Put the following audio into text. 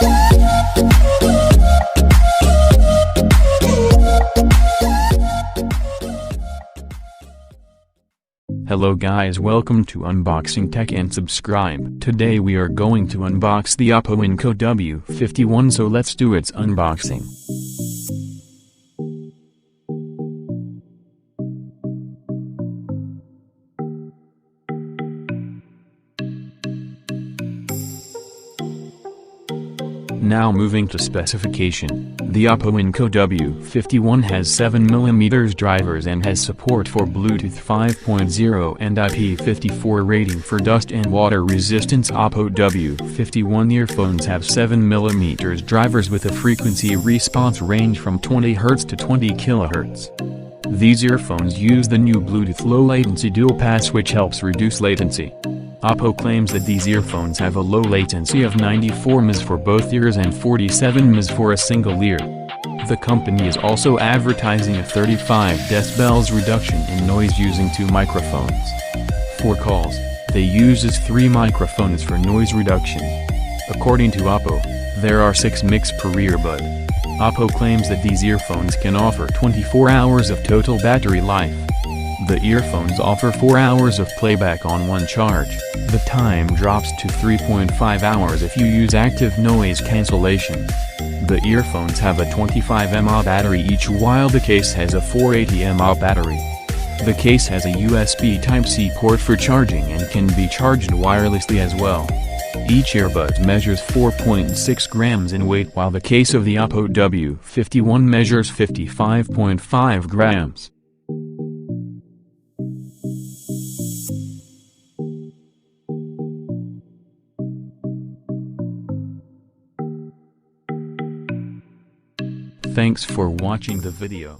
Hello guys, welcome to Unboxing Tech and subscribe. Today we are going to unbox the Oppo Enco W51, so let's do its unboxing. Now moving to specification, the Oppo Enco W51 has 7mm drivers and has support for Bluetooth 5.0 and IP54 rating for dust and water resistance. Oppo W51 earphones have 7mm drivers with a frequency response range from 20 Hz to 20 kHz. These earphones use the new Bluetooth low latency dual pass, which helps reduce latency. Oppo claims that these earphones have a low latency of 94 ms for both ears and 47 ms for a single ear. The company is also advertising a 35 dB reduction in noise using 2 microphones. For calls, they uses 3 microphones for noise reduction. According to Oppo, there are 6 mics per earbud. Oppo claims that these earphones can offer 24 hours of total battery life. The earphones offer 4 hours of playback on one charge. The time drops to 3.5 hours if you use active noise cancellation. The earphones have a 25 mAh battery each, while the case has a 480 mAh battery. The case has a USB Type-C port for charging and can be charged wirelessly as well. Each earbud measures 4.6 grams in weight, while the case of the Oppo W51 measures 55.5 grams. Thanks for watching the video.